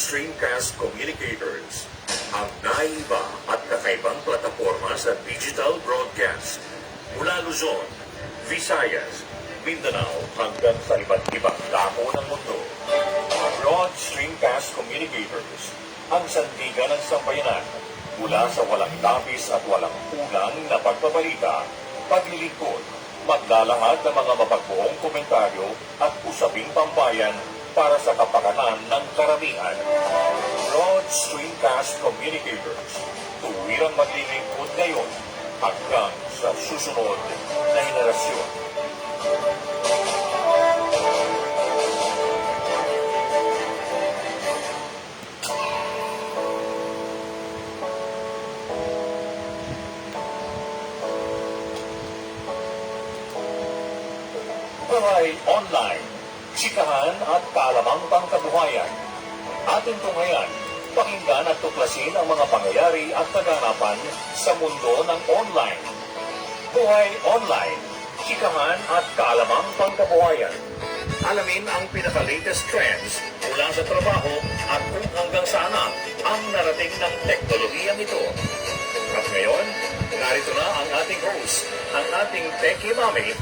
Stream Cast Communicators, ang naiba at kakaibang plataporma sa digital broadcast mula Luzon, Visayas, Mindanao hanggang sa iba't ibang dako ng mundo. Broad Stream Cast Communicators, ang sandigan ng sambayanan mula sa walang tapis at walang kulang na pagbabalita, paglilingkod, maglalahad ng mga mapagbuong komentaryo at usaping pambayan para sa kapakanan ng karamihan. Broad Stream Cast Communicators, tuwirang maglilingkod ngayon hanggang sa susunod na henerasyon. Buhay Online, Chikahan at kaalamang pangkabuhayan. Ating tunghayan, pakinggan at tuklasin ang mga pangyayari at kaganapan sa mundo ng online. Buhay Online, Chikahan at kaalamang pangkabuhayan. Alamin ang pinaka-latest trends mula sa trabaho at kung hanggang saan ang narating ng teknolohiyang ito. At ngayon, narito na ang ating host, ang ating Techiemommy,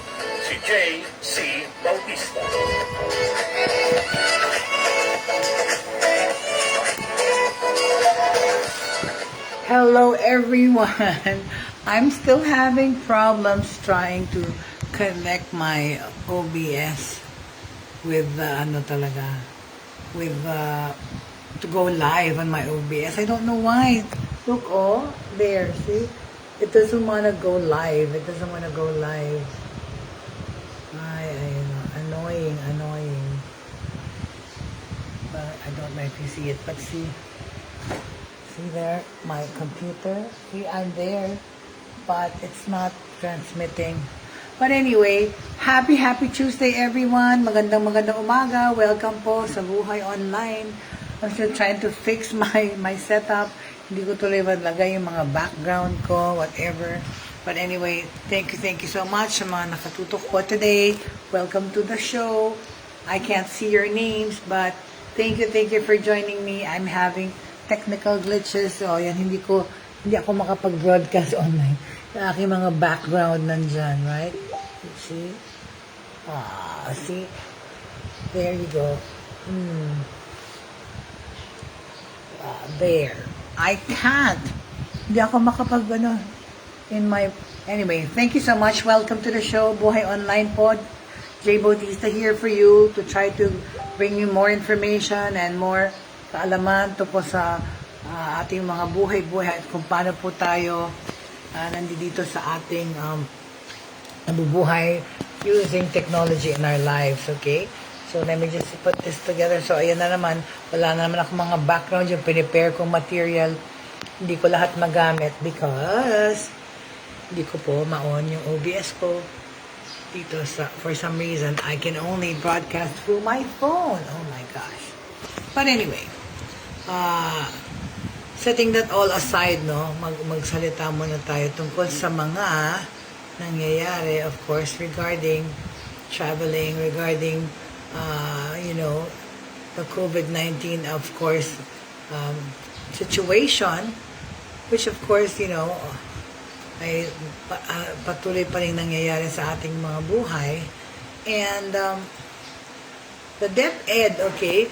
si Jaye C. Bautista. Hello everyone. I'm still having problems trying to connect my OBS with to go live on my OBS. I don't know why. Look, oh, there, see? It doesn't want to go live. It doesn't want to go live. Annoying. But I don't know if you see it, but see there, my computer. See, I'm there, but it's not transmitting. But anyway, happy Tuesday everyone. Magandang umaga. Welcome po sa Buhay Online. I'm still trying to fix my setup. Hindi ko tuloy maglagay yung mga background ko, whatever. But anyway, thank you so much sa mga nakatutok po today. Welcome to the show. I can't see your names, but thank you for joining me. I'm having technical glitches. So, yan, hindi ako makapag-broadcast online. Yung aking mga background nandyan, right? See? See? There you go. There. I can't. Hindi ako Anyway, thank you so much. Welcome to the show, Buhay Online Pod. Jaye Bautista here for you to try to bring you more information and more kaalaman to po sa ating mga buhay at kung paano po tayo nandito sa ating nabubuhay using technology in our lives, okay? So, let me just put this together. So, ayan na naman. Wala na naman ako mga background yung prepare kong material. Hindi ko lahat magamit because hindi ko po ma-on yung OBS ko dito for some reason I can only broadcast through my phone. Oh my gosh. But anyway, setting that all aside, no, magsalita muna tayo tungkol sa mga nangyayari, of course, regarding traveling, regarding the COVID-19, of course, situation, which of course, ay patuloy pa rin nangyayari sa ating mga buhay. And the DepEd, okay,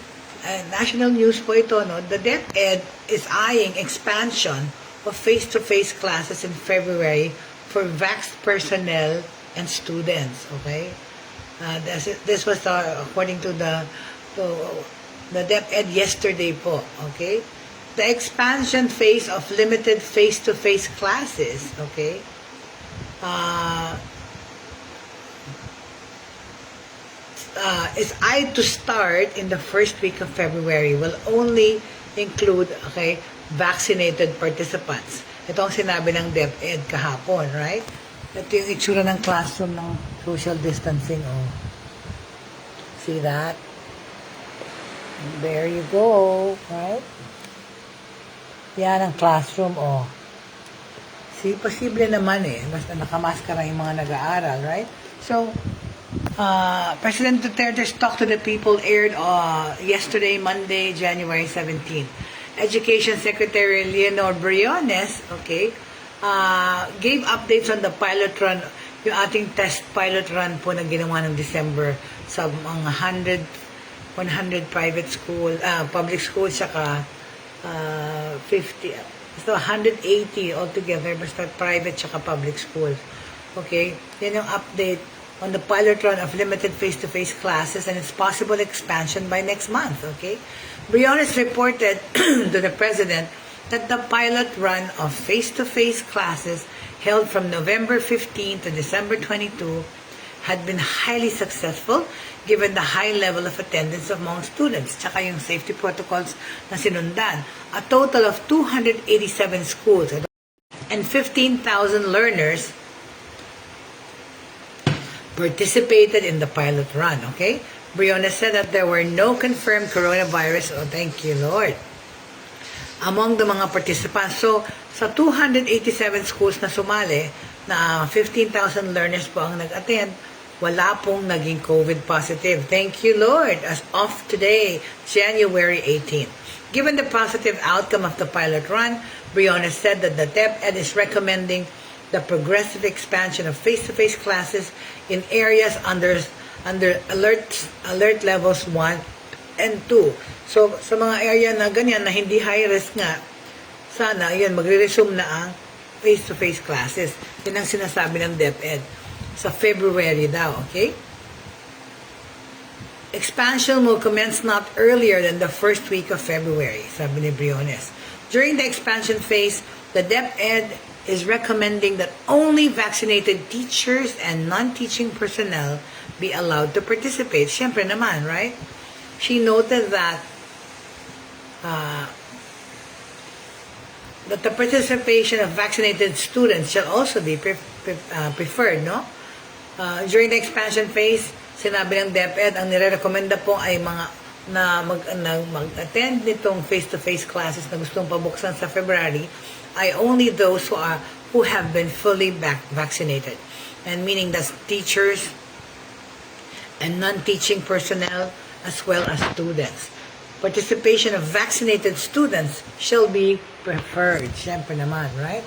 national news po ito, no? The DepEd is eyeing expansion of face-to-face classes in February for vaxxed personnel and students, okay? This was according to the DepEd yesterday po, okay? The expansion phase of limited face-to-face classes, okay, is eyed to start in the first week of February. Will only include, okay, vaccinated participants. Ito ang sinabi ng DepEd kahapon, right? Ito yung itsura ng classroom ng social distancing, oh. See that? There you go, right? Yan ang classroom, oh. See, posible naman basta nakamaskara yung mga nag-aaral, right? So, President Duterte's Talk to the People aired yesterday, Monday, January 17. Education Secretary Leonor Briones, okay, gave updates on the pilot run, yung ating test pilot run po na ginawa ng December sa mga 100 private school, public schools, saka 50, so 180 altogether, basta private saka public schools. Okay, yan yung update on the pilot run of limited face-to-face classes and its possible expansion by next month. Okay, Briones reported to the President that the pilot run of face-to-face classes held from November 15 to December 22 had been highly successful given the high level of attendance among students, tsaka yung safety protocols na sinundan. A total of 287 schools and 15,000 learners participated in the pilot run, okay? Briones said that there were no confirmed coronavirus, oh thank you Lord, among the mga participants. So, sa 287 schools na sumali, na 15,000 learners po ang nag-attend, wala pong naging COVID positive. Thank you, Lord. As of today, January 18. Given the positive outcome of the pilot run, Briones said that the DepEd is recommending the progressive expansion of face-to-face classes in areas under alert levels 1 and 2. So, sa mga area na ganyan, na hindi high risk nga, sana, yun, magre-resume na ang face-to-face classes. Yun ang sinasabi ng DepEd. Sa February daw, okay? Expansion will commence not earlier than the first week of February, sabi ni Briones. During the expansion phase, the DepEd is recommending that only vaccinated teachers and non-teaching personnel be allowed to participate. Siyempre naman, right? She noted that the participation of vaccinated students shall also be preferred, no? During the expansion phase, sinabi ng DepEd, ang nire-recommenda po ay mga mag-attend nitong face-to-face classes na gustong pabuksan sa February ay only those who have been fully vaccinated. And meaning that's teachers and non-teaching personnel as well as students. Participation of vaccinated students shall be preferred. Siyempre naman, right?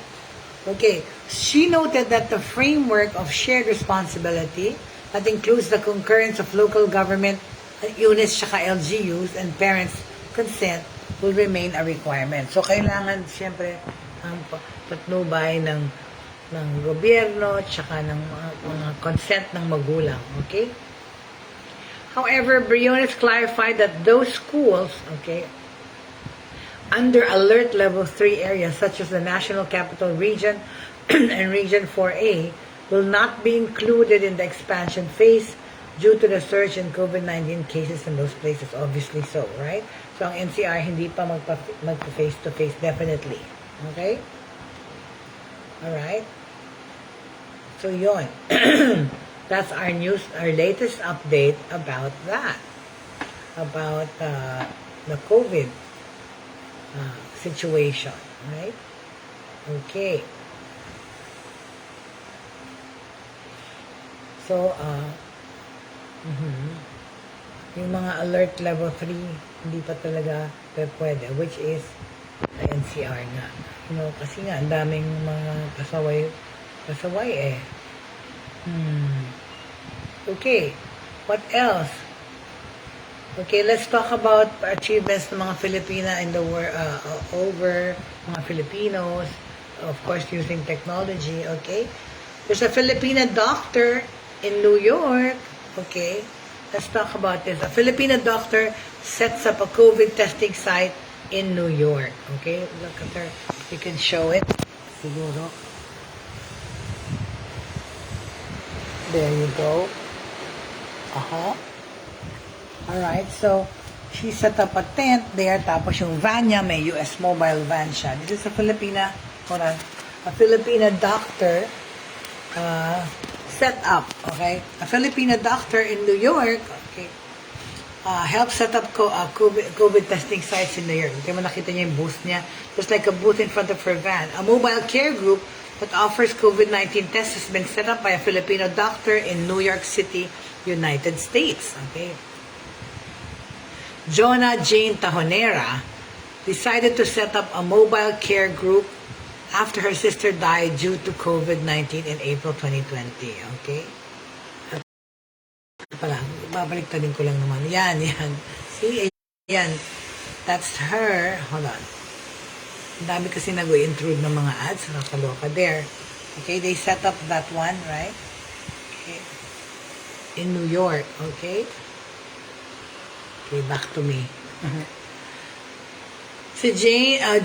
Okay, she noted that the framework of shared responsibility that includes the concurrence of local government units, saka LGUs, and parents' consent will remain a requirement. So, kailangan, siyempre, ang patnubay ng gobyerno, saka ng mga consent ng magulang. Okay? However, Briones clarified that those schools, okay, under Alert Level 3 areas such as the National Capital Region and Region 4A will not be included in the expansion phase due to the surge in COVID-19 cases in those places. Obviously so, right? So, ang NCR hindi pa magpa-face-to-face, definitely. Okay? Alright? So, yun. That's our news, our latest update about that. About the COVID situation, right? Okay. So, yung mga alert level 3, hindi pa talaga pwede, which is the NCR nga. You know, kasi nga, ang daming mga kasaway eh. Okay. What else? Okay, let's talk about achievements ng mga Filipina in the world, over mga Filipinos, of course, using technology, okay? There's a Filipina doctor in New York, okay? Let's talk about this. A Filipina doctor sets up a COVID testing site in New York, okay? Look at her. You can show it. Siguro. There you go. Alright, so she set up a tent there, tapos yung van niya, may US mobile van siya. This is a Filipina, hold on, a Filipina doctor set up, okay? A Filipina doctor in New York, okay, helped set up COVID testing sites in New York. Okay, nakita niya yung booth niya. Just like a booth in front of her van. A mobile care group that offers COVID-19 tests has been set up by a Filipino doctor in New York City, United States. Okay. Jonah Jane Tahonera decided to set up a mobile care group after her sister died due to COVID-19 in April 2020. Okay? Pala, babaliktadin ko lang naman. Yan. See? Yan. That's her. Hold on. Ang dami kasi nag-intrude ng mga ads. Nakakaloka. There. Okay? They set up that one, right? Okay. In New York. Okay? Okay, back to me. Si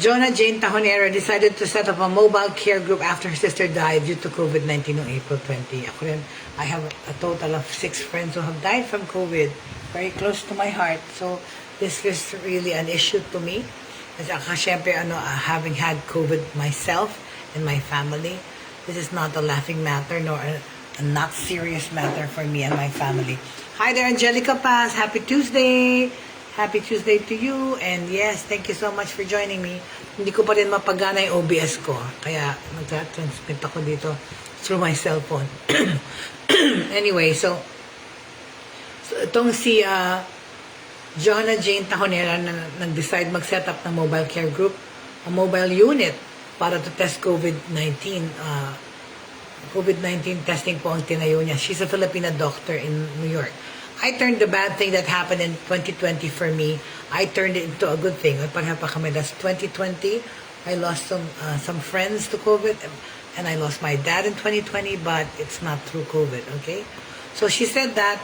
Jonah Jane Tahonera decided to set up a mobile care group after her sister died due to COVID-19 on April 20. Ako rin, I have a total of 6 friends who have died from COVID. Very close to my heart. So, this is really an issue to me. Kasi syempre, having had COVID myself and my family, this is not a laughing matter nor a not serious matter for me and my family. Hi there, Angelica Paz. Happy Tuesday. Happy Tuesday to you. And yes, thank you so much for joining me. Hindi ko pa rin mapagana yung OBS ko. Kaya nag-transmit ako dito through my cell phone. Anyway, so itong si Jonah Jane Tahonera na nag-decide mag-set up ng mobile care group, a mobile unit para to test COVID-19. COVID-19 testing po ang tinayo niya. She's a Filipina doctor in New York. I turned the bad thing that happened in 2020 for me, I turned it into a good thing. Pareha pa kami. That's 2020. I lost some friends to COVID, and I lost my dad in 2020, but it's not through COVID, okay? So she said that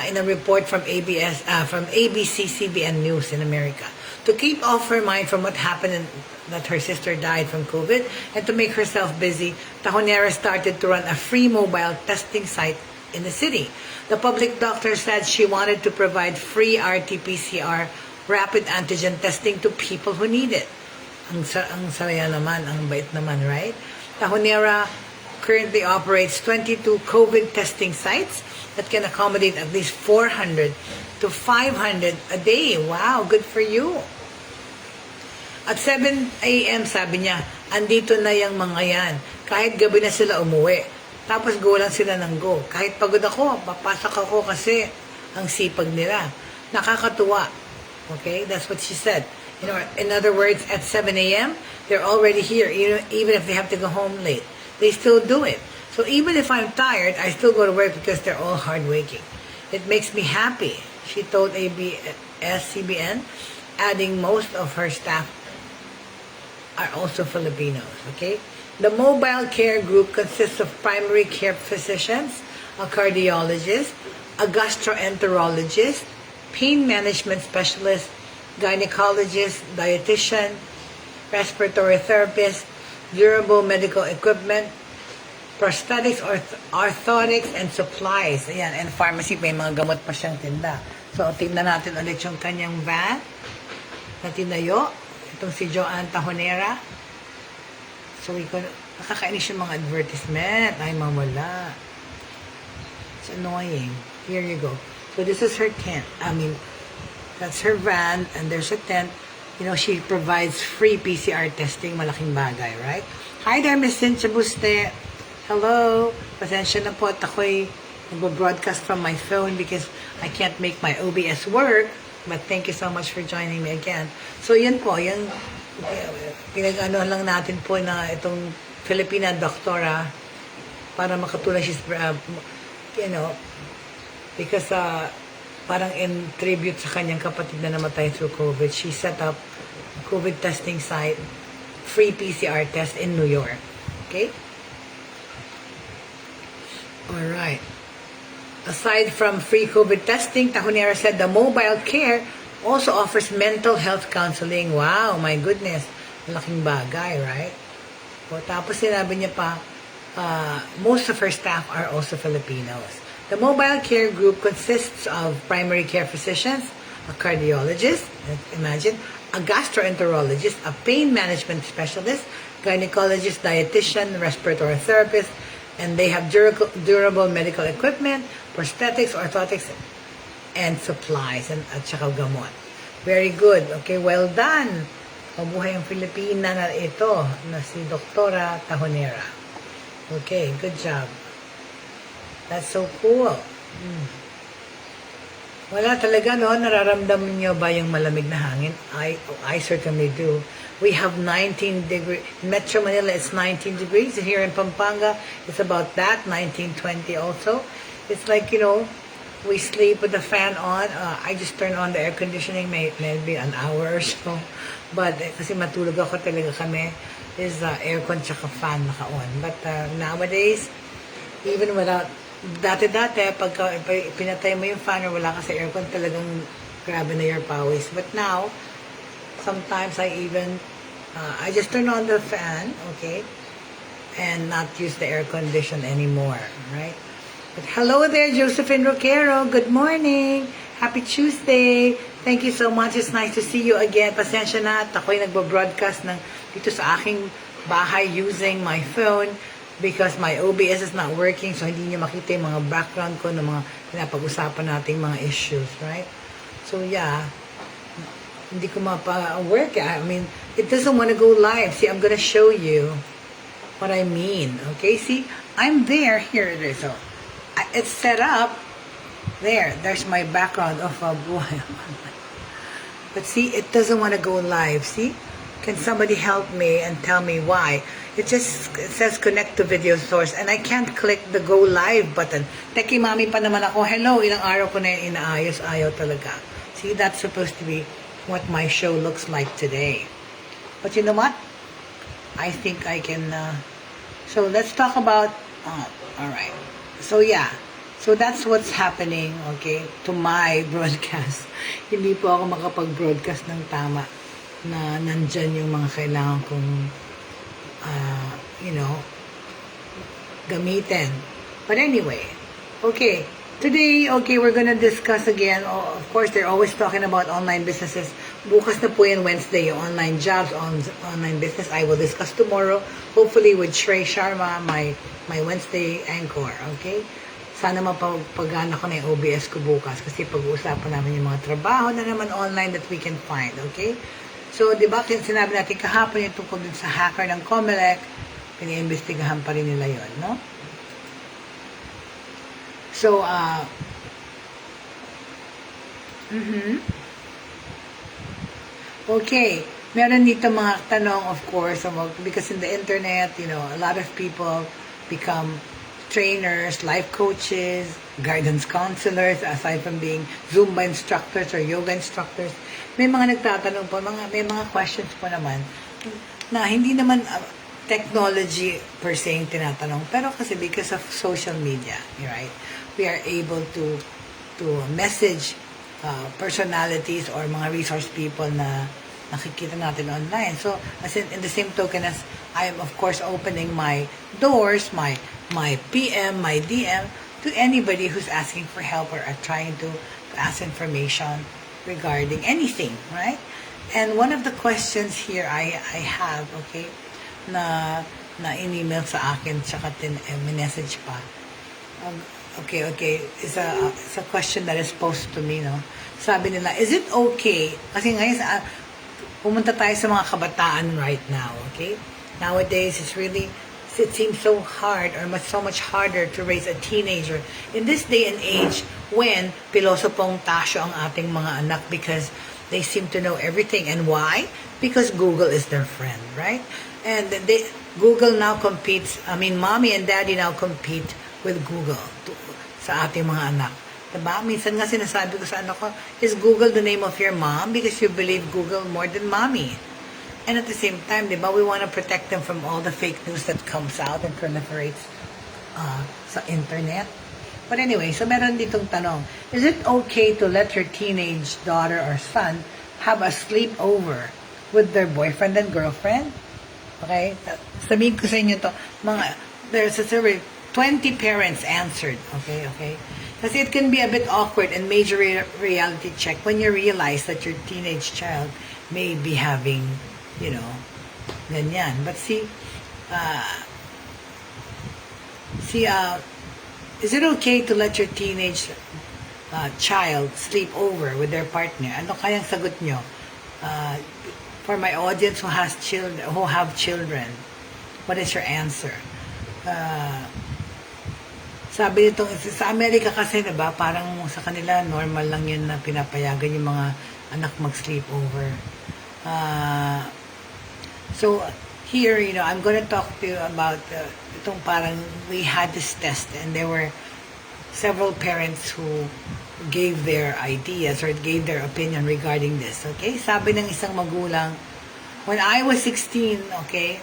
in a report from ABC-CBN News in America. To keep off her mind from what happened that her sister died from COVID, and to make herself busy, Tahonera started to run a free mobile testing site in the city. The public doctor said she wanted to provide free RT-PCR rapid antigen testing to people who need it. Ang saya naman, ang bait naman, right? Tahonera currently operates 22 COVID testing sites that can accommodate at least 400 to 500 a day. Wow, good for you. At 7 a.m. sabi niya, andito na yung mga yan. Kahit gabi na sila umuwi. Tapos go lang sila ng go. Kahit pagod ako, papasok ako kasi ang sipag nila. Nakakatuwa. Okay? That's what she said. In other words, at 7 a.m., they're already here, even if they have to go home late. They still do it. So even if I'm tired, I still go to work because they're all hardworking. It makes me happy, she told ABS-CBN, adding most of her staff are also Filipinos. Okay? The mobile care group consists of primary care physicians, a cardiologist, a gastroenterologist, pain management specialist, gynecologist, dietitian, respiratory therapist, durable medical equipment, prosthetics, orthotics, and supplies. Ayan, and pharmacy, may mga gamot pa siyang tinda. So, tingnan natin ulit yung kanyang van na tinayo. Itong si Joanne Tahonera. So, nakakainis yung mga advertisement. Ay, mamala. It's annoying. Here you go. So, this is her tent. That's her van, and there's a tent. She provides free PCR testing. Malaking bagay, right? Hi there, Miss Cynthia Buste. Hello. Pasensya na po at ako'y nag-broadcast from my phone because I can't make my OBS work. But thank you so much for joining me again. So, yun po. Yung pinag-ano lang natin po na itong Filipina doktora para makatulong she's because parang in tribute sa kanyang kapatid na namatay through COVID, she set up a COVID testing site, free PCR test in New York. Okay? Alright. Aside from free COVID testing, Tahonera said the mobile care also offers mental health counseling. Wow, my goodness. Malaking bagay, right? O, tapos sinabi niya pa, most of her staff are also Filipinos. The mobile care group consists of primary care physicians, a cardiologist, imagine, a gastroenterologist, a pain management specialist, gynecologist, dietitian, respiratory therapist, and they have durable medical equipment, prosthetics, orthotics, and supplies, at saka gamot. Very good. Okay, well done. mabuhay ang Filipina na ito, na si Doktora Tahonera. Okay, good job. That's so cool. Wala talaga, no? Nararamdaman nyo ba yung malamig na hangin? I certainly do. We have 19 degrees. In Metro Manila, it's 19 degrees. Here in Pampanga, it's about that, 19, 20 also. It's like, we sleep with the fan on. I just turn on the air conditioning maybe an hour or so. But kasi matulog ako talaga kami, is aircon tsaka fan naka-on. But nowadays, even without dati-dati, pagka pinatay mo yung fan or wala ka sa aircon, talagang grabe na your pawis. But now, sometimes I just turn on the fan, okay, and not use the air condition anymore, right? But hello there, Josephine Roquero. Good morning. Happy Tuesday. Thank you so much. It's nice to see you again. Pasensya na at ako'y nagbo-broadcast dito sa aking bahay using my phone, because my OBS is not working, so hindi niyo makita yung mga background ko ng mga pinapag-usapan nating mga issues, right? So yeah, hindi ko mapa-work. I mean, it doesn't want to go live. See, I'm gonna show you what I mean, okay? See, I'm there, here it is. So, it's set up. There's my background of Buhay Online. But see, it doesn't want to go live, see? Can somebody help me and tell me why? It says connect to video source and I can't click the go live button. Techiemommy pa naman ako. Hello, ilang araw ko na yung inaayos. Ayaw talaga. See, that's supposed to be what my show looks like today. But you know what? I think I can... so let's talk about... alright. So yeah. So that's what's happening, okay, to my broadcast. Hindi po ako makapag-broadcast ng tama na nandyan yung mga kailangan kong gamitin. But anyway, okay, today, we're gonna discuss again, of course, they're always talking about online businesses. Bukas na po yan, Wednesday, yung online jobs, online business. I will discuss tomorrow, hopefully with Shrey Sharma, my Wednesday anchor, okay? Sana mapagana ko na yung OBS ko bukas kasi pag-uusapan namin yung mga trabaho na naman online that we can find, okay? So, di ba, sinabi natin kahapon yung tungkol dun sa hacker ng Comelec, piniimbestigahan pa rin nila yun, no? So, okay, meron dito mga tanong, of course, because in the internet, a lot of people become trainers, life coaches, guidance counselors, aside from being Zumba instructors or yoga instructors. May mga nagtatanong po, may mga questions po naman na hindi naman technology per se yung tinatanong, pero kasi because of social media, right? We are able to message personalities or mga resource people na nakikita natin online. So, as in the same token as I am of course opening my doors, my PM, my DM to anybody who's asking for help or are trying to ask information regarding anything, right? And one of the questions here I have, okay, na in-email sa akin tsaka message pa. Okay, it's a question that is posed to me, no? Sabi nila, is it okay? Kasi ngayon, pumunta tayo sa mga kabataan right now, okay? Nowadays, it seems so hard or so much harder to raise a teenager in this day and age when pilosopong tasyo ang ating mga anak because they seem to know everything. And why? Because Google is their friend, right? And Google now competes, mommy and daddy now compete with Google sa ating mga anak. Diba? Minsan nga sinasabi ko sa anak ko, is Google the name of your mom because you believe Google more than mommy? And at the same time, diba, we want to protect them from all the fake news that comes out and proliferates sa internet. But anyway, so meron ditong tanong, is it okay to let your teenage daughter or son have a sleepover with their boyfriend and girlfriend? Okay? Sabihin ko sa inyo to, there's a survey, 20 parents answered. Okay? Kasi it can be a bit awkward and major reality check when you realize that your teenage child may be having, ganyan. But see, is it okay to let your teenage child sleep over with their partner? Ano kayang sagot nyo? for my audience who has children, who have children, what is your answer? Sabi nito, sa Amerika kasi, diba, parang sa kanila, normal lang yun na pinapayagan yung mga anak mag-sleepover. So, here, I'm going to talk to you about itong parang we had this test and there were several parents who gave their ideas or gave their opinion regarding this. Okay? Sabi ng isang magulang, when I was 16, okay,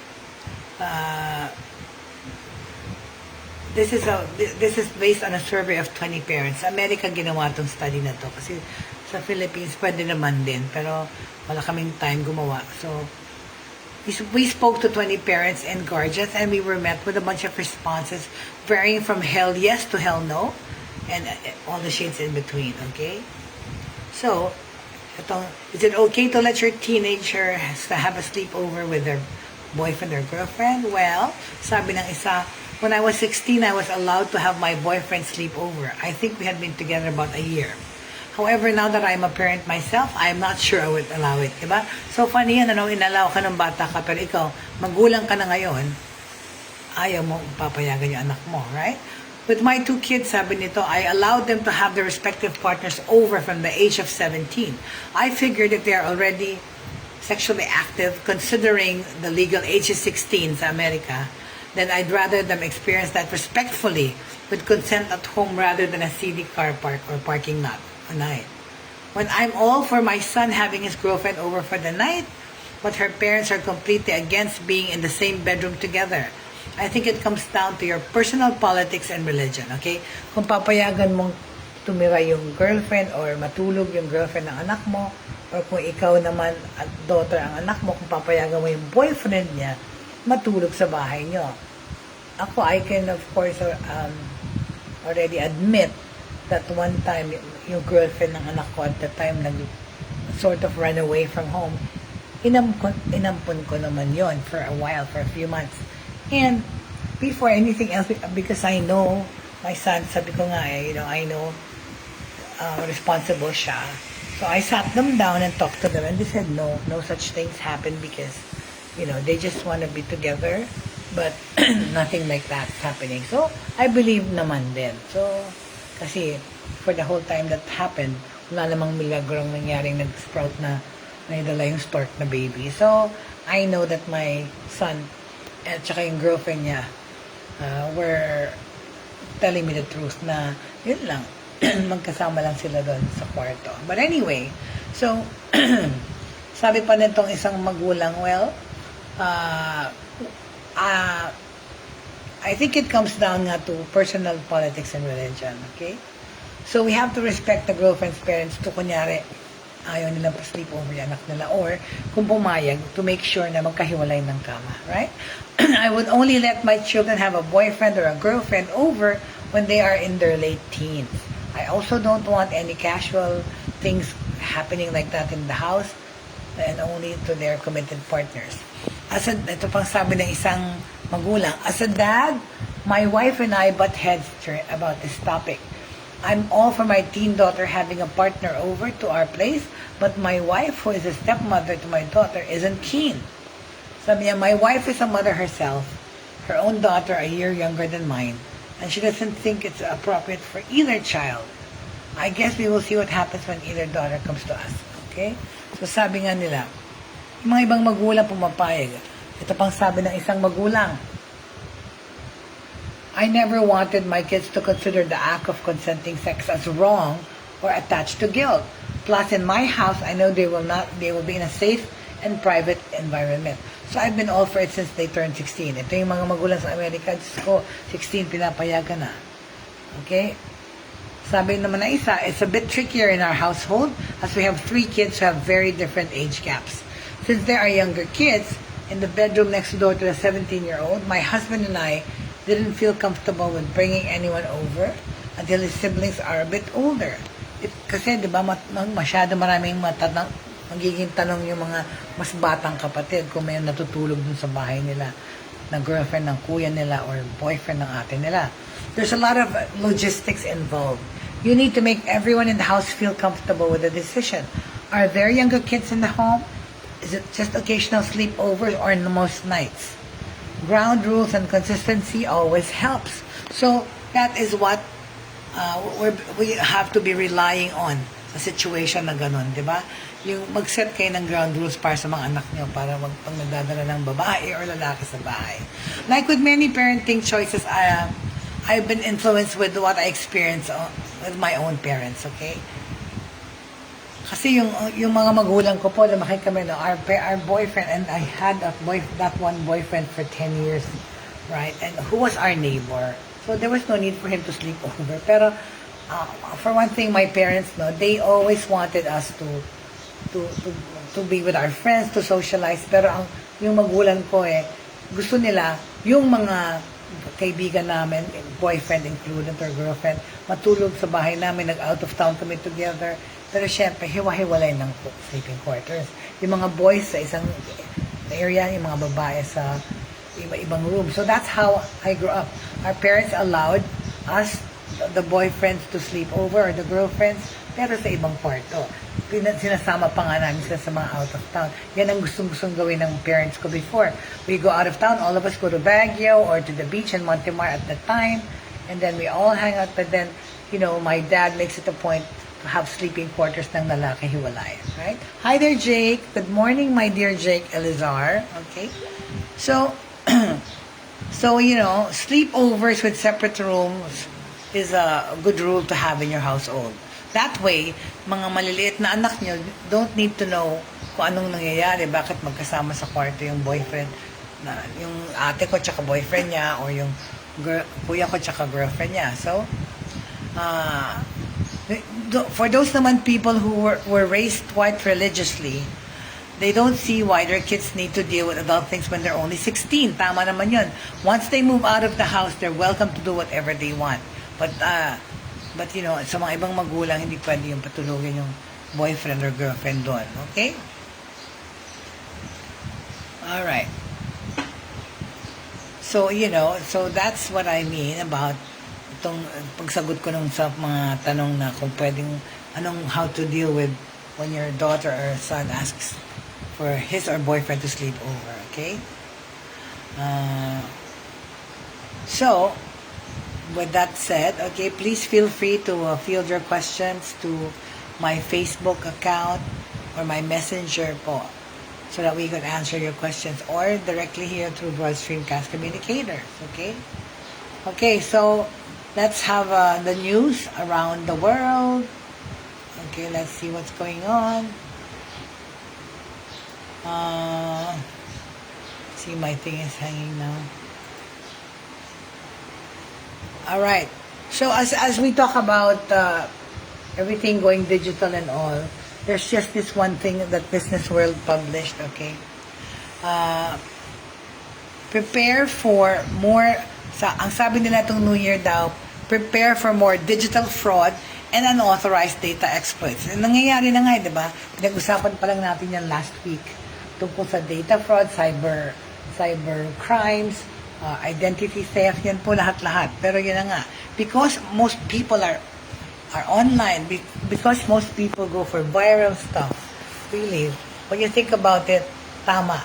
this is based on a survey of 20 parents. Sa Amerika ginawa tong study na to kasi sa Philippines pwede naman din pero wala kaming time gumawa. So we spoke to 20 parents and guardians and we were met with a bunch of responses varying from hell yes to hell no and all the shades in between, okay? So, is it okay to let your teenager have a sleepover with their boyfriend or girlfriend? Well, sabi ng isa, when I was 16, I was allowed to have my boyfriend sleep over. I think we had been together about a year. However, now that I'm a parent myself, I'm not sure I would allow it. Diba? So, funny yan, inallow ka ng bata ka, pero ikaw, magulang ka na ngayon, ayaw mo papayagan yung anak mo, right? With my 2 kids, sabi nito, I allowed them to have their respective partners over from the age of 17. I figured if they're already sexually active, considering the legal age is 16 sa Amerika, then I'd rather them experience that respectfully with consent at home rather than a CD car park or parking lot a night. When I'm all for my son having his girlfriend over for the night, but her parents are completely against being in the same bedroom together. I think it comes down to your personal politics and religion, okay? Kung papayagan mong tumira yung girlfriend or matulog yung girlfriend ng anak mo, or kung ikaw naman at daughter ang anak mo, kung papayagan mo yung boyfriend niya, matulog sa bahay nyo. Ako, I can of course already admit that one time, yung girlfriend ng anak ko at the time sort of ran away from home. Inampun ko naman yon for a while, for a few months. And before anything else, because I know my son, sabi ko nga I know responsible siya. So I sat them down and talked to them and they said no such things happen because they just want to be together, but nothing like that's happening. So, I believe naman din. So, kasi, for the whole time that happened, wala namang milagrong nangyaring nag-sprout na naidala yung stork na baby. So, I know that my son at saka yung girlfriend niya were telling me the truth na yun lang, magkasama lang sila doon sa kwarto. But anyway, so, sabi pa nitong isang magulang, well, I think it comes down nga to personal politics and religion, okay? So we have to respect the girlfriend's parents to kunyari ayaw nilang pa-sleep over yung anak nila or kung pumayag to make sure na magkahiwalay ng kama, right? I would only let my children have a boyfriend or a girlfriend over when they are in their late teens. I also don't want any casual things happening like that in the house and only to their committed partners. Ito pang sabi ng isang magulang, as a dad, my wife and I butt heads about this topic. I'm all for my teen daughter having a partner over to our place, but my wife, who is a stepmother to my daughter, isn't keen. Sabi niya, my wife is a mother herself, her own daughter a year younger than mine, and she doesn't think it's appropriate for either child. I guess we will see what happens when either daughter comes to us. Okay? So sabi nga nila, yung mga ibang magulang pumapayag. Ito pang sabi ng isang magulang, I never wanted my kids to consider the act of consenting sex as wrong or attached to guilt. Plus, in my house, I know they will be in a safe and private environment. So, I've been all for it since they turned 16. Ito yung mga magulang sa Amerika, Diyos ko, 16, pinapayagan na. Okay? Sabi naman na isa, it's a bit trickier in our household as we have 3 kids who have very different age gaps. Since they are younger kids, in the bedroom next door to the 17-year-old, my husband and I didn't feel comfortable with bringing anyone over until his siblings are a bit older. Kasi, di ba, masyado maraming magiging tanong yung mga mas batang kapatid kung may natutulog dun sa bahay nila na girlfriend ng kuya nila or boyfriend ng ate nila. There's a lot of logistics involved. You need to make everyone in the house feel comfortable with the decision. Are there younger kids in the home? Is it just occasional sleepovers or in most nights? Ground rules and consistency always helps. So that is what we have to be relying on sa situation na ganun, di ba? Yung mag-set kayo ng ground rules para sa mga anak nyo para wag pang nagdadala ng babae or lalaki sa bahay. Like with many parenting choices, I've been influenced with what I experienced with my own parents, okay? Kasi yung mga magulang ko po, lumaki kami, no, our boyfriend, and I had that one boyfriend for 10 years, right? And who was our neighbor. So there was no need for him to sleep over. Pero for one thing, my parents, no, they always wanted us to be with our friends, to socialize. Pero yung magulang ko gusto nila yung mga kaibigan namin, boyfriend included or girlfriend, matulog sa bahay namin, nag-out of town kami together. Pero syempre, hiwa-hiwalay ng sleeping quarters. Yung mga boys sa isang area, yung mga babae sa iba-ibang room. So that's how I grew up. Our parents allowed us, the boyfriends, to sleep over, or the girlfriends, pero sa ibang kwarto. Sinasama pa nga namin sila sa mga out of town. Yan ang gustong-gustong gawin ng parents ko before. We go out of town, all of us go to Baguio or to the beach in Montemar at the time, and then we all hang out. But then, you know, my dad makes it a point to have sleeping quarters ng lalaki hiwalay, right? Hi there, Jake. Good morning, my dear Jake Elizar. Okay. So, you know, sleepovers with separate rooms is a good rule to have in your household. That way, mga maliliit na anak nyo don't need to know kung anong nangyayari, bakit magkasama sa kwarto yung boyfriend, yung ate ko tsaka boyfriend niya, or yung kuya ko tsaka girlfriend niya. So, for those naman people who were raised quite religiously, they don't see why their kids need to deal with adult things when they're only 16. Tama naman yun. Once they move out of the house, they're welcome to do whatever they want. But you know, sa mga ibang magulang, hindi pwede yung patulogin yung boyfriend or girlfriend doon. Okay? Alright. So, you know, so that's what I mean about itong pagsagot ko nung sa mga tanong na kung pwedeng, how to deal with when your daughter or son asks for his or boyfriend to sleep over, okay? So, with that said, okay, please feel free to field your questions to my Facebook account or my messenger po, so that we can answer your questions, or directly here through Broad Stream Cast Communicators, okay? Okay, so let's have the news around the world. Okay, let's see what's going on. See, my thing is hanging now. All right. So as we talk about everything going digital and all, there's just this one thing that Business World published. Okay. Prepare for more. Ang sabi nila itong New Year daw, prepare for more digital fraud and unauthorized data exploits. Nangyayari na nga, di ba? Pinag-usapan pa lang natin yan last week tungkol sa data fraud, cyber crimes, identity theft, yan po lahat-lahat. Pero yun na nga, because most people are online, because most people go for viral stuff, really, when you think about it, tama.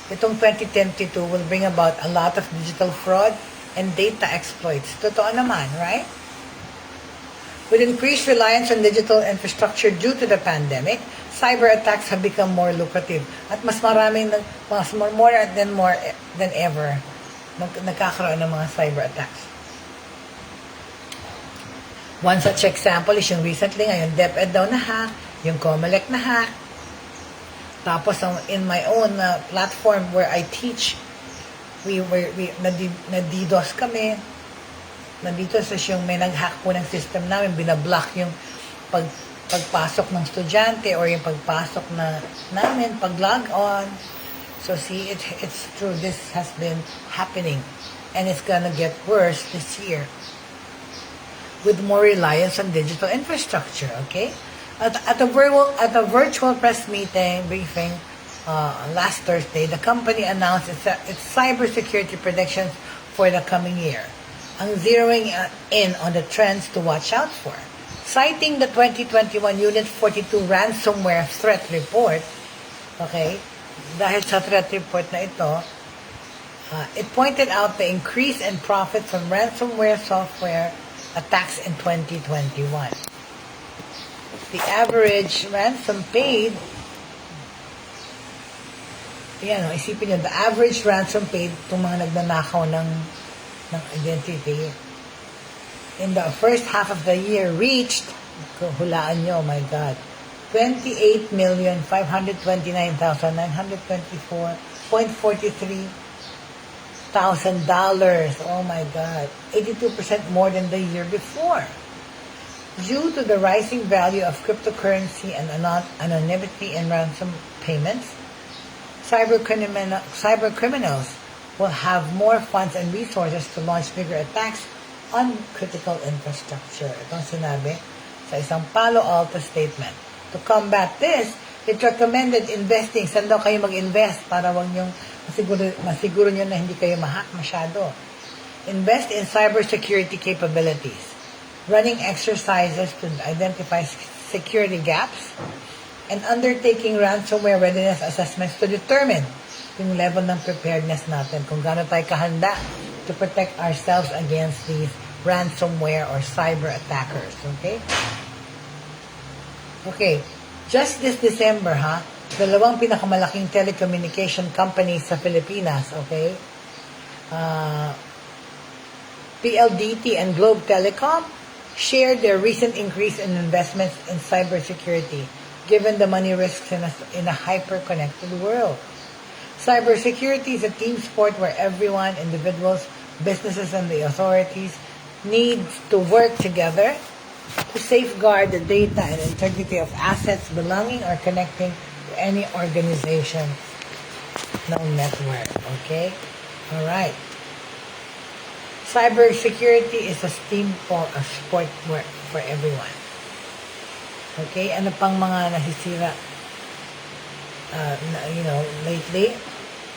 Itong 2022 will bring about a lot of digital fraud and data exploits. Totoo naman, right? With increased reliance on digital infrastructure due to the pandemic, cyber attacks have become more lucrative. At more than ever, nagkakaroon ng mga cyber attacks. One such example is yung recently ngayon, DepEd daw na hack, yung COMELEC na hack. Tapos in my own platform where I teach, na-DDoS kami. Nandito sa yung may nag-hack po ng system namin, binablock yung pagpasok ng estudyante or yung pagpasok namin, pag-log on. So see, it's true, this has been happening, and it's gonna get worse this year with more reliance on digital infrastructure, okay? At a virtual press meeting briefing last Thursday, the company announced its cybersecurity predictions for the coming year, ang zeroing in on the trends to watch out for. Citing the 2021 Unit 42 ransomware threat report, okay, dahil sa threat report na ito, it pointed out the increase in profits from ransomware software attacks in 2021. The average ransom paid, isipin nyo, the average ransom paid itong mga nagnanakaw ng identity in the first half of the year reached, hulaan nyo, oh my God, $28,529,924.43,000. Oh my God, 82% more than the year before. Due to the rising value of cryptocurrency and anonymity in ransom payments, cybercriminals will have more funds and resources to launch bigger attacks on critical infrastructure. Itong sinabi sa isang Palo Alto statement. To combat this, it recommended investing. Saan daw kayo mag-invest para wag nyong masiguro nyo na hindi kayo mahack masyado. Invest in cybersecurity capabilities, running exercises to identify security gaps, and undertaking ransomware readiness assessments to determine yung level ng preparedness natin, kung gaano tayo kahanda to protect ourselves against these ransomware or cyber attackers. Okay, just this December, dalawang pinakamalaking telecommunication companies sa Pilipinas, PLDT and Globe Telecom, shared their recent increase in investments in cybersecurity, given the money risks in a hyper-connected world. Cybersecurity is a team sport where everyone, individuals, businesses, and the authorities need to work together to safeguard the data and integrity of assets belonging or connecting to any organization, no network. Okay? Alright. Cybersecurity is a sport for everyone. Okay? Ano pang mga nasisira lately?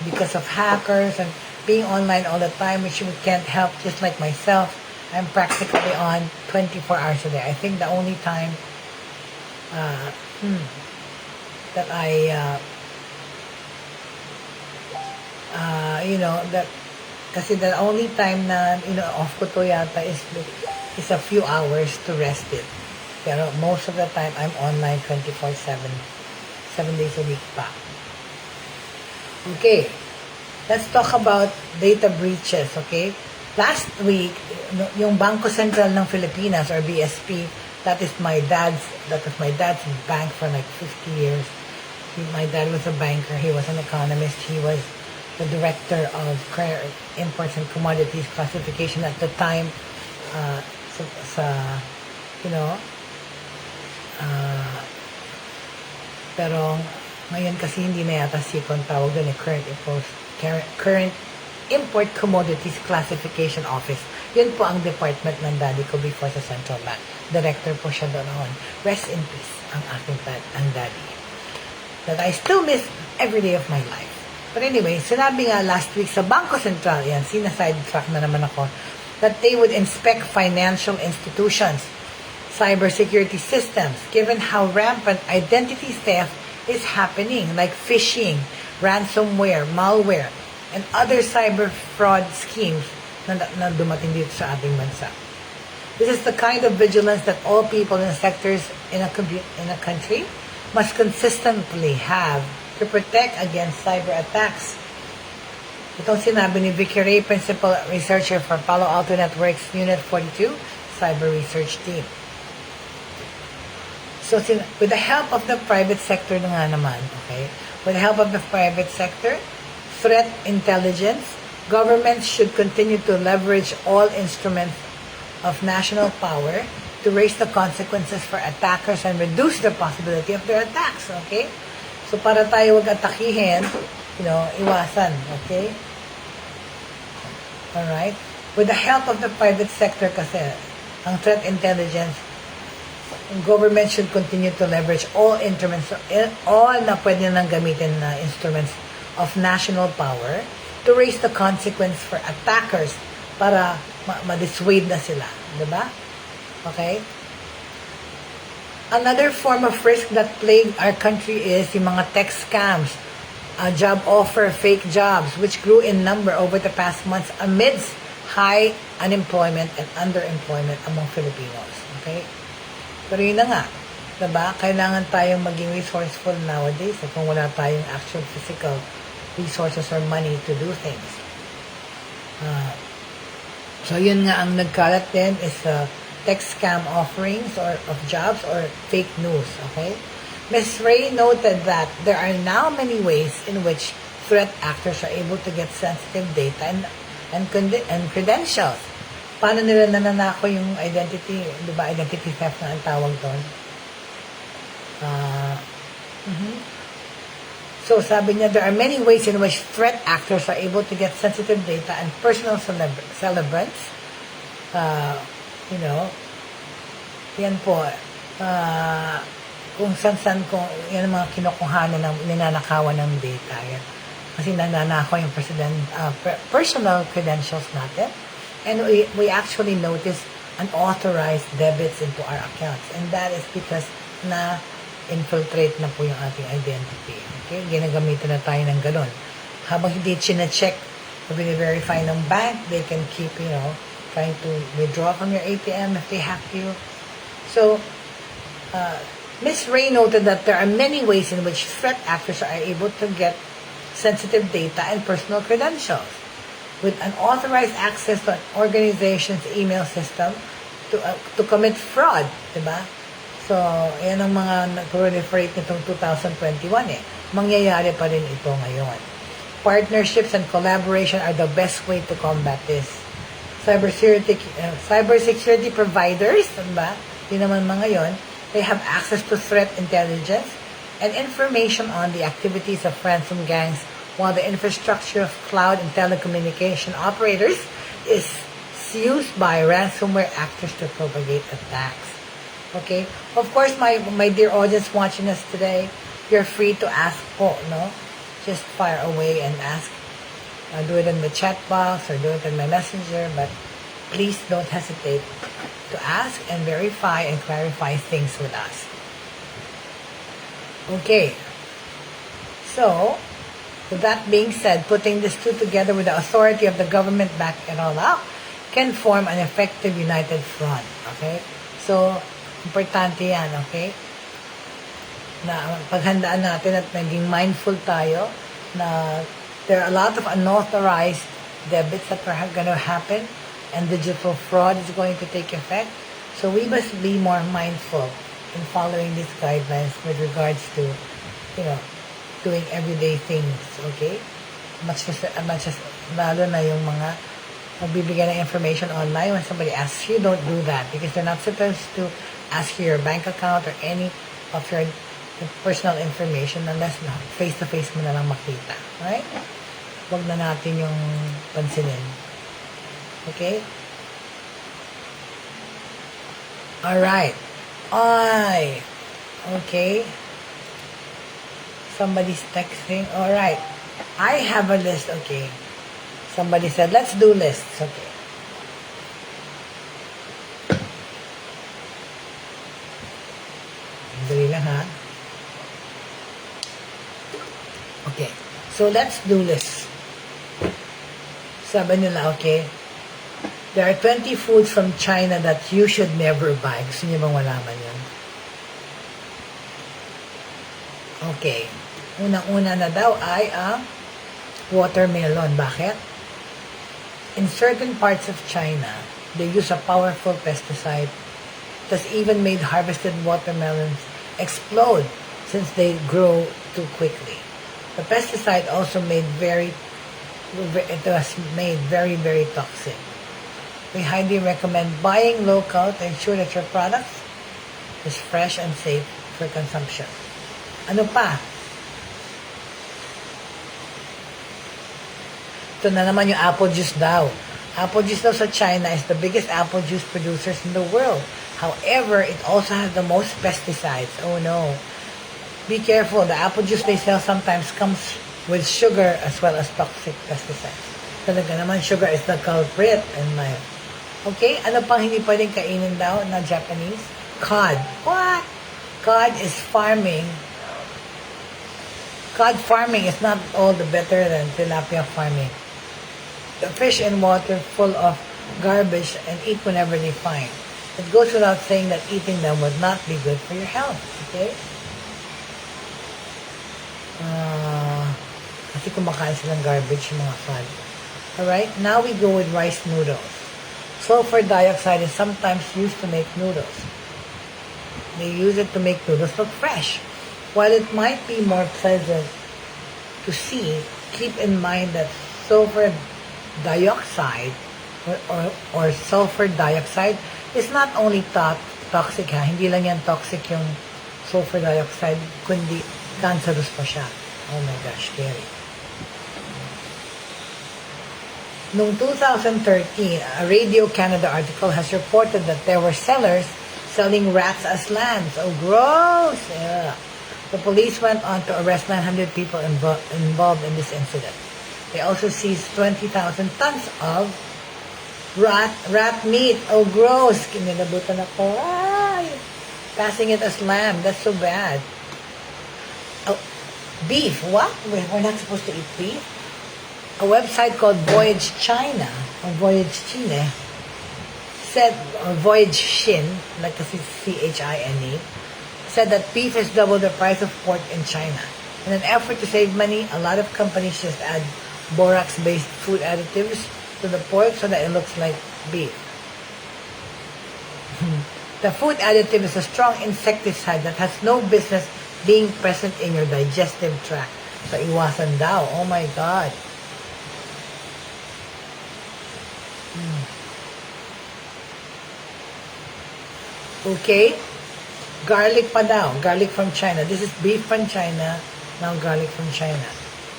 Because of hackers and being online all the time, which we can't help, just like myself. I'm practically on 24 hours a day. I think the only time that kasi the only time na off ko to yata is a few hours to rest it. Pero most of the time I'm online 24/7, 7 days a week pa. Okay, let's talk about data breaches. Okay, last week yung Bangko Sentral ng Filipinas or BSP, that was my dad's bank for like 50 years. My dad was a banker. He was an economist. He was the director of imports and commodities classification at the time. Pero ngayon kasi hindi na yata SICON tawag doon current import commodities classification office. Yun po ang department ng daddy ko before sa Central Bank. Director po siya doon. Rest in peace ang daddy. That I still miss every day of my life. But anyway, sinabi nga last week sa Bangko Sentral, sinasidetrack na naman ako, that they would inspect financial institutions, cybersecurity systems, given how rampant identity theft is happening, like phishing, ransomware, malware, and other cyber fraud schemes na dumating dito sa ating bansa. This is the kind of vigilance that all people in sectors in a country must consistently have to protect against cyber attacks. Itong sinabi ni Vicky Ray, Principal Researcher for Palo Alto Networks Unit 42, Cyber Research Team. So, with the help of the private sector nga naman, with the help of the private sector, threat intelligence, governments should continue to leverage all instruments of national power to raise the consequences for attackers and reduce the possibility of their attacks. Okay? So, para tayo wag atakihin, iwasan. Okay? Alright? With the help of the private sector kasi, ang threat intelligence, government should continue to leverage all na pwede nang gamitin na instruments of national power to raise the consequence for attackers para ma-dissuade na sila. Diba? Okay? Another form of risk that plague our country is yung mga tech scams job offer fake jobs, which grew in number over the past months amidst high unemployment and underemployment among Filipinos. Okay? Pero yun na nga, diba? Kailangan tayong maging resourceful nowadays kung wala tayong actual physical resources or money to do things. So yun nga ang nagkalat din is text scam offerings or of jobs or fake news. Okay? Ms. Ray noted that there are now many ways in which threat actors are able to get sensitive data and credentials. Paano nila nananako yung identity? Di ba? Identity theft na ang tawag doon. So sabi niya, there are many ways in which threat actors are able to get sensitive data and personal celebrants. Yan po. Kung saan kung yan ang mga kinukuhanan ng ninanakawan ng data. Yan. Kasi nananakaw yung personal credentials natin. And we actually notice unauthorized debits into our accounts. And that is because na-infiltrate na po yung ating identity. Okay? Ginagamitan na tayo ng ganun. Habang hindi chine-check o verify ng bank, they can keep, trying to withdraw from your ATM if they hack you. So, Ms. Ray noted that there are many ways in which threat actors are able to get sensitive data and personal credentials with unauthorized access to an organization's email system to commit fraud, diba? So, yan ang mga nag-proliferate nitong 2021 Mangyayari pa rin ito ngayon. Partnerships and collaboration are the best way to combat this. Cybersecurity providers, diba? Yun naman mga yon. They have access to threat intelligence and information on the activities of ransom gangs, while the infrastructure of cloud and telecommunication operators is used by ransomware actors to propagate attacks. Okay? Of course, my dear audience watching us today, you're free to ask po, no? Just fire away and ask. Do it in the chat box or do it in my messenger, but please don't hesitate to ask and verify and clarify things with us. Okay. So, with that being said, putting these two together with the authority of the government back it all up can form an effective united front. Okay? So, importante yan, okay? Na paghandaan natin at naging mindful tayo na there are a lot of unauthorized debits that are going to happen and digital fraud is going to take effect. So we must be more mindful in following these guidelines with regards to, doing everyday things, okay? Much as lalo na yung mga magbibigay ng information online when somebody asks you, don't do that because they're not supposed to ask you your bank account or any of your personal information unless face-to-face mo na lang makita. Right? Huwag na natin yung pansinin. Okay? Alright. Okay. Somebody's texting. Alright. I have a list. Okay. Somebody said, let's do lists. Okay. Dali lang ha. Okay. So, let's do lists. Sabi nila, okay, there are 20 foods from China that you should never buy. Gusto niyo bang malaman yun? Okay. Unang-una na daw ay ang watermelon. Bakit? In certain parts of China, they use a powerful pesticide that's even made harvested watermelons explode since they grow too quickly. The pesticide also it was made very, very toxic. We highly recommend buying local to ensure that your product is fresh and safe for consumption. Ano pa? Ito na naman yung apple juice daw. Apple juice daw sa China is the biggest apple juice producers in the world. However, it also has the most pesticides. Oh no. Be careful. The apple juice they sell sometimes comes with sugar as well as toxic pesticides. Talaga naman, sugar is the culprit. Okay? Ano pang hindi pwedeng kainin daw na Japanese? Cod. What? Cod is farming Cod farming is not all the better than tilapia farming. The fish in water full of garbage and eat whenever they find. It goes without saying that eating them would not be good for your health. Okay? Kasi kumakain silang garbage yung mga cod. Alright, now we go with rice noodles. Sulfur dioxide is sometimes used to make noodles. They use it to make noodles look fresh. While it might be more pleasant to see, keep in mind that sulfur dioxide or sulfur dioxide is not only toxic ha. Hindi lang yan toxic yung sulfur dioxide, kundi cancerous pa siya. Oh my gosh, scary. Noong 2013, a Radio Canada article has reported that there were sellers selling rats as lambs. Oh, gross! Yeah. The police went on to arrest 900 people involved in this incident. They also seized 20,000 tons of rat meat. Oh, gross! Kinilabutan ako. Ay! Passing it as lamb. That's so bad. Oh, beef. What? We're not supposed to eat beef? A website called Voyage China, or Voyage Chine, said, or Voyage Shin, like the C-H-I-N-E, said that beef is double the price of pork in China. In an effort to save money, a lot of companies just add borax-based food additives to the pork so that it looks like beef. The food additive is a strong insecticide that has no business being present in your digestive tract. So, iwasan daw. Oh my God. Okay? Garlic pa daw. Garlic from China. This is beef from China. Now garlic from China.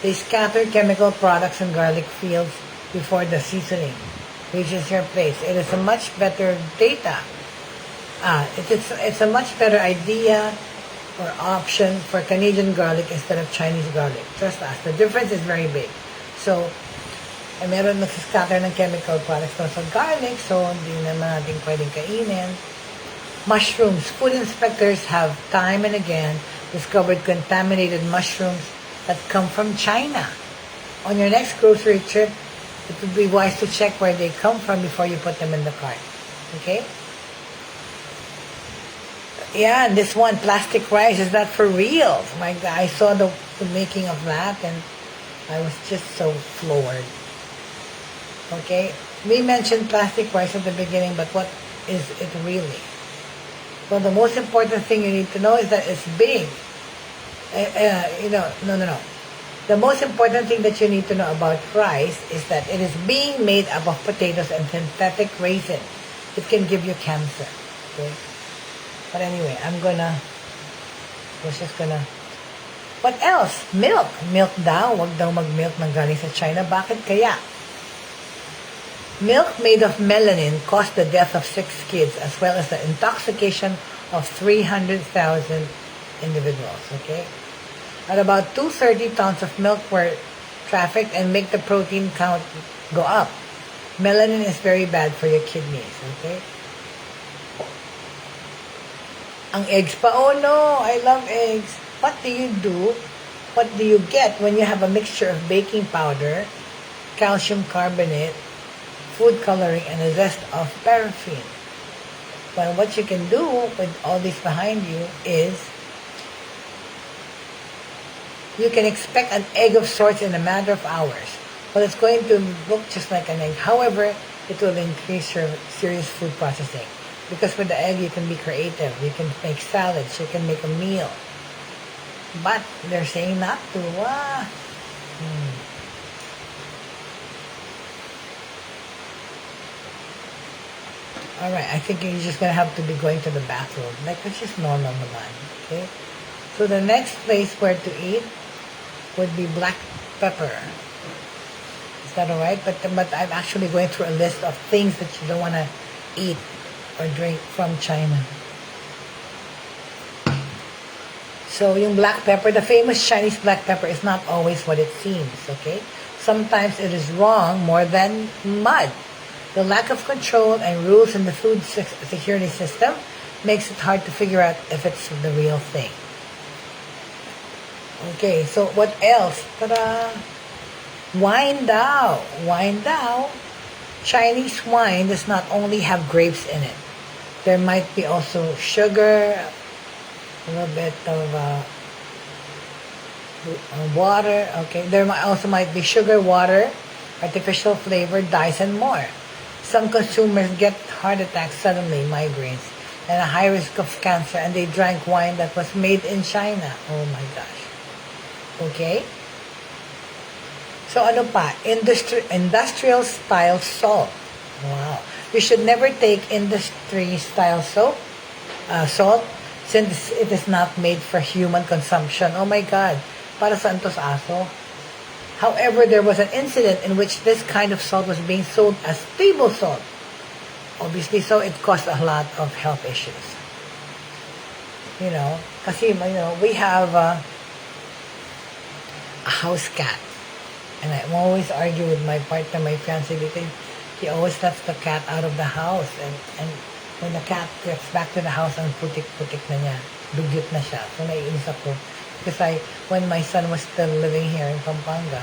They scatter chemical products in garlic fields before the seasoning reaches your place. It is a much better it's a much better idea or option for Canadian garlic instead of Chinese garlic. Trust us. The difference is very big. So, meron nagsiscatter ng chemical products sa garlic, so hindi naman natin pwedeng kainin. Mushrooms. Food inspectors have time and again discovered contaminated mushrooms that come from China. On your next grocery trip, it would be wise to check where they come from before you put them in the cart. Okay? Yeah, and this one, plastic rice, is that for real? My God, I saw the making of that and I was just so floored. Okay? We mentioned plastic rice at the beginning, but what is it really? Well, the most important thing you need to know is that it's big. No. The most important thing that you need to know about rice is that it is being made up of potatoes and synthetic raisins. It can give you cancer. Okay? But anyway, what else? Milk. Milk daw. Wag daw mag-milk ng galing sa China. Bakit kaya? Milk made of melanin caused the death of 6 kids as well as the intoxication of 300,000 individuals. Okay? At about 230 tons of milk were trafficked and make the protein count go up. Melanin is very bad for your kidneys. Okay? Ang eggs pa, oh no, I love eggs. What do you do? What do you get when you have a mixture of baking powder, calcium carbonate, food coloring, and a zest of paraffin? Well, what you can do with all this behind you is you can expect an egg of sorts in a matter of hours. Well, it's going to look just like an egg. However, it will increase your serious food processing. Because with the egg, you can be creative. You can make salads. You can make a meal. But they're saying not to. Alright, I think you're just going to have to be going to the bathroom. Like, it's just normal naman. Okay? So the next place where to eat would be black pepper. Is that alright? But I'm actually going through a list of things that you don't want to eat or drink from China. So, yung black pepper, the famous Chinese black pepper is not always what it seems, okay? Sometimes it is wrong more than mud. The lack of control and rules in the food security system makes it hard to figure out if it's the real thing. Okay, so what else? Ta-da! Wine daw. Wine daw. Chinese wine does not only have grapes in it. There might be also sugar, a little bit of water. Okay, there also might be sugar, water, artificial flavor, dyes, and more. Some consumers get heart attacks suddenly, migraines, and a high risk of cancer, and they drank wine that was made in China. Oh my gosh. Okay? So ano pa? Industrial style salt. Wow. You should never take industry style salt since it is not made for human consumption. Oh my God. Para saan to sa aso? However, there was an incident in which this kind of salt was being sold as table salt. Obviously, so it caused a lot of health issues. You know, kasi, we have a house cat. And I always argue with my partner, my fiancé, because he always lets the cat out of the house. And when the cat gets back to the house, ang putik-putik na niya. Dugyot na siya. So, naiinis ako. Because when my son was still living here in Pampanga,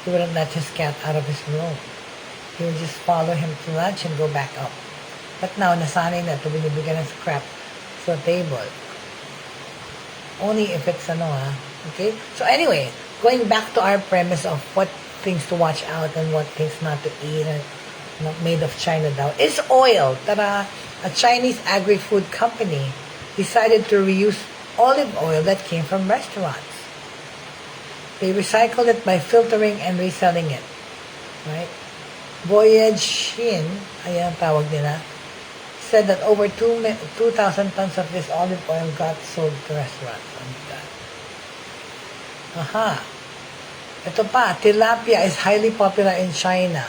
he wouldn't let his cat out of his room. He would just follow him to lunch and go back up. But now, nasanay na ito, binibigyan ng scrap sa table. Only if it's okay? So anyway, going back to our premise of what things to watch out and what things not to eat and not made of China daw, is oil. Tara, a Chinese agri-food company decided to reuse olive oil that came from restaurants. They recycled it by filtering and reselling it. Right? Voyage Shin, ayan ang tawag nila, said that over 2,000 tons of this olive oil got sold to restaurants. Aha. Ito pa, tilapia is highly popular in China.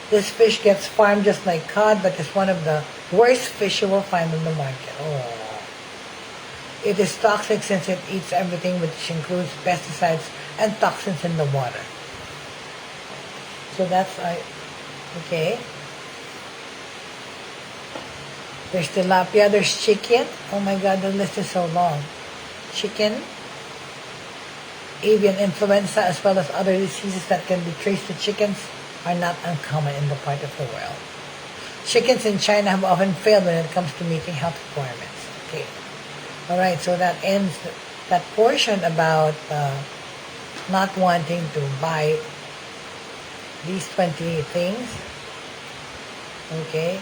This fish gets farmed just like cod, but is one of the worst fish you will find on the market. Oh. It is toxic since it eats everything, which includes pesticides and toxins in the water. So that's okay. There's tilapia, there's chicken. Oh my God, the list is so long. Chicken, avian influenza, as well as other diseases that can be traced to chickens are not uncommon in the part of the world. Chickens in China have often failed when it comes to meeting health requirements. Okay. Alright, so that ends that portion about not wanting to buy these 20 things. Okay.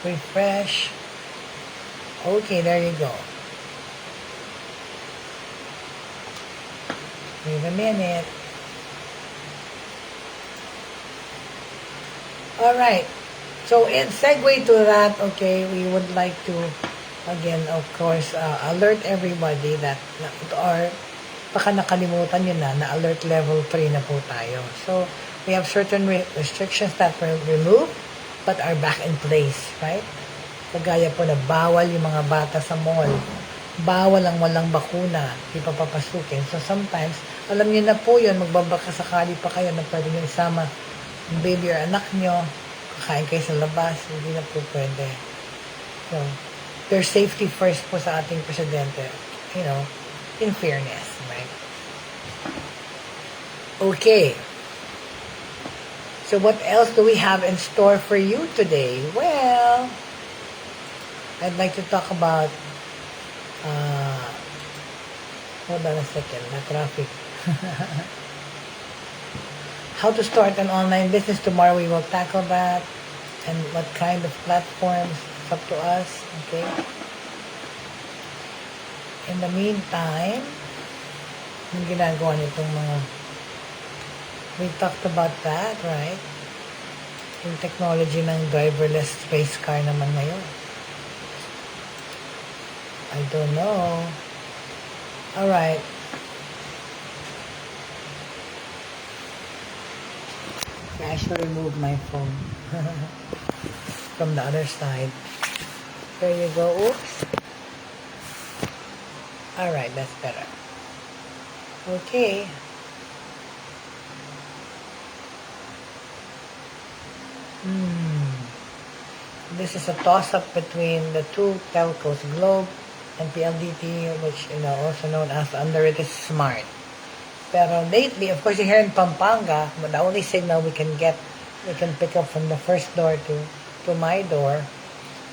Refresh. Okay, there you go. Wait a minute. Alright. So, in segue to that, okay, we would like to, again, of course, alert everybody that, or baka nakalimutan nyo na alert level 3 na po tayo. So, we have certain restrictions that were removed, but are back in place, right? Kagaya po na bawal yung mga bata sa mall. Bawal ang walang bakuna, di pa papasukin. So, sometimes, alam niyo na po yun, magbabaka sakali pa kayo na pwede nyo isama yung baby or anak nyo, kakain kayo sa labas, hindi na po pwede. So, their safety first po sa ating presidente, you know, in fairness, right? Okay. So, what else do we have in store for you today? Well, I'd like to talk about, hold on a second, na traffic. How to start an online business. Tomorrow we will tackle that. And what kind of platforms. It's up to us. Okay. In the meantime, yung ginagawa nitong mga, we talked about that, right? Yung technology ng driverless space car naman ngayon. I don't know. Alright. I should remove my phone from the other side. There you go. Oops. Alright, that's better. Okay. This is a toss-up between the two telcos, Globe and PLDT, which also known as under it is smart. Pero lately, of course, here in Pampanga, the only signal we can pick up from the first door to my door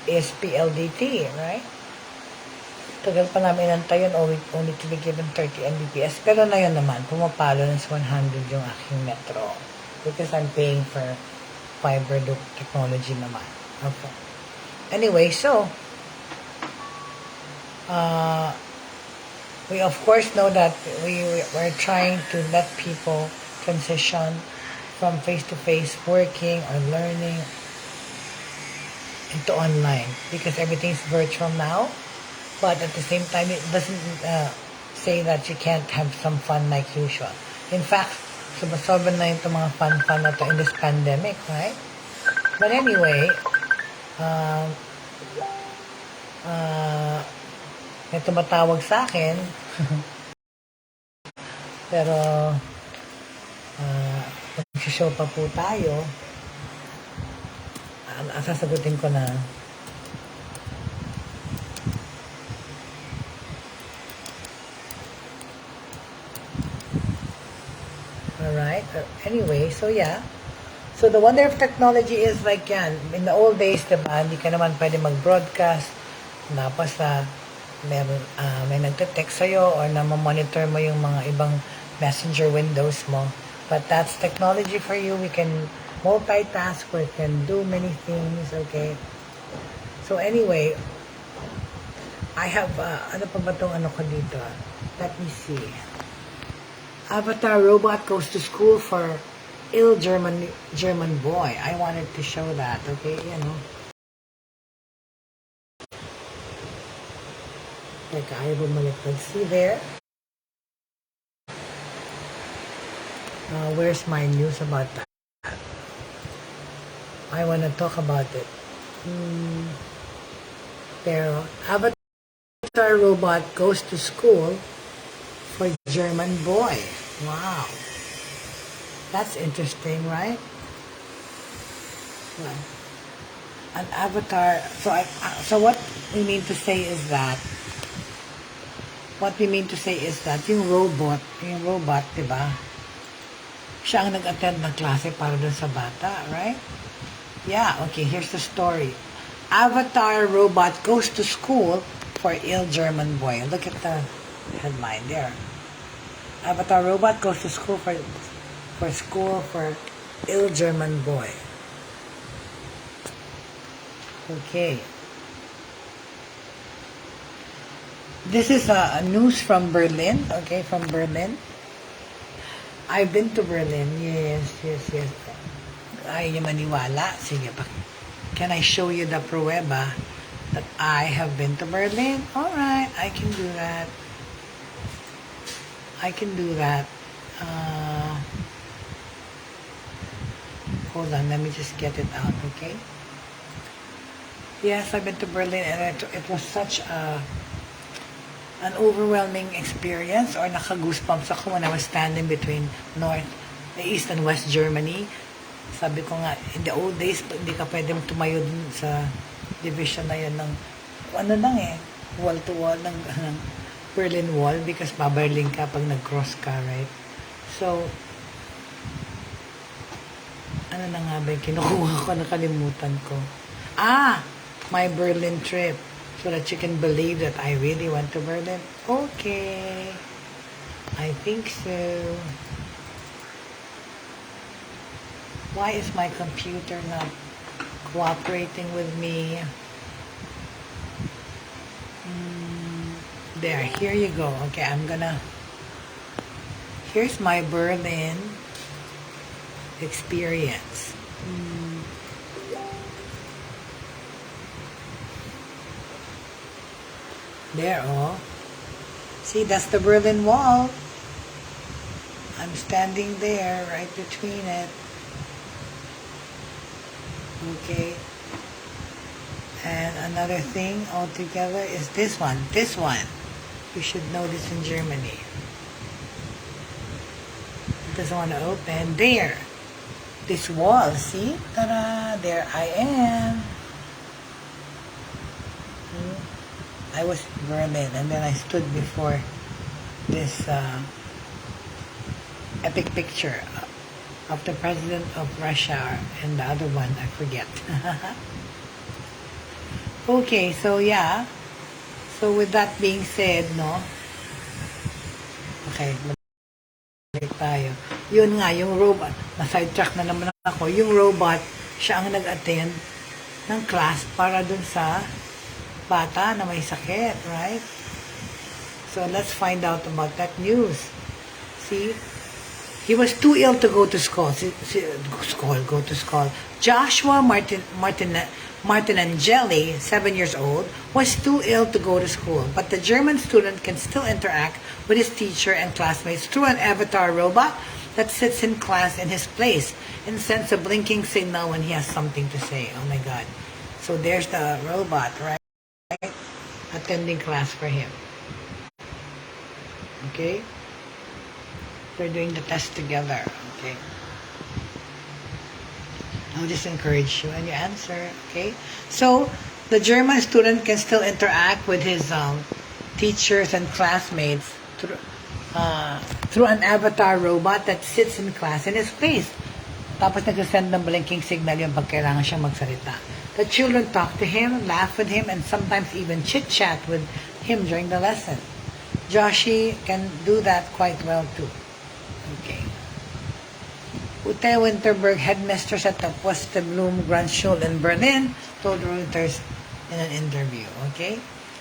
is PLDT, right? Tagal pa namin inantay yun, only to be given 30 Mbps. Pero na yun naman, pumapalo ng 100 yung aking metro. Because I'm paying for fiber loop technology naman. Okay. Anyway, so, we of course know that we're trying to let people transition from face-to-face working or learning into online because everything's virtual now. But at the same time, it doesn't say that you can't have some fun like usual. In fact, sumasobra na yung mga fun na to in this pandemic, right? But anyway, may tumatawag sa akin. Pero, mag-show pa po tayo. Sasagutin ko na. Alright. Anyway, so yeah. So the wonder of technology is like yan. In the old days, diba, hindi ka naman pwede mag-broadcast. Tapos may nagte-text sa'yo or na monitor mo yung mga ibang messenger windows mo. But that's technology for you. We can multitask. We can do many things. Okay. So anyway, I have, ano pa ba itong ano ko dito? Let me see. Avatar robot goes to school for ill German boy. I wanted to show that, okay? Like I bumaliktad. See there? Where's my news about that? I want to talk about it. Pero Avatar robot goes to school for German boy. Wow. That's interesting, right? Well, an avatar. So what we mean to say is that yung robot, diba? Siya ang nag-attend ng klase para dun sa bata, right? Yeah, okay, here's the story. Avatar robot goes to school for ill German boy. Look at the headline there. Avatar robot goes to school for ill German boy. Okay. This is a news from Berlin. Okay, from Berlin. I've been to Berlin. Yes. Ay, maniwala. Sige pa. Can I show you the prueba that I have been to Berlin? Alright, I can do that. Hold on, let me just get it out, okay? Yes, I've been to Berlin and it was such an overwhelming experience, or naka-goosebumps ako when I was standing between East and West Germany. Sabi ko nga, in the old days, hindi ka pwedeng tumayo dun sa division na yun ng, wall-to-wall ng Berlin Wall because babarling ka pag nag-cross ka, right? So, ano na nga ba yung kinukuha ko, nakalimutan ko. My Berlin trip. So that you can believe that I really went to Berlin. Okay. I think so. Why is my computer not cooperating with me? There, here you go. Okay, here's my Berlin experience. There, see, that's the Berlin Wall. I'm standing there, right between it. Okay. And another thing altogether is this one. This one. You should know this in Germany. It doesn't want to open. There. This wall, see? Ta-da! There I am. I was in Berlin, and then I stood before this epic picture of the president of Russia and the other one, I forget. Okay, so yeah. So with that being said, no? Okay, balik tayo. Yun nga, yung robot. Na-sidetrack na naman ako. Yung robot, siya ang nag-attend ng class para dun sa bata na may sakit, right? So let's find out about that news. See? He was too ill to go to school. Go to school. Joshua Martinangeli, 7 years old, was too ill to go to school, but the German student can still interact with his teacher and classmates through an avatar robot that sits in class in his place and sends a blinking signal when he has something to say. Oh my God. So there's the robot, right? Attending class for him. Okay? They're doing the test together. Okay? I'll just encourage you and you answer. Okay? So, the German student can still interact with his teachers and classmates through an avatar robot that sits in class in his place. Tapos nagsasend ng blinking signal yung pag kailangan siyang magsalita. The children talk to him, laugh with him, and sometimes even chit-chat with him during the lesson. Joshi can do that quite well too. Okay. Ute Winterberg, headmistress at the Potsdam Grundschule in Berlin, told Reuters in an interview. Okay?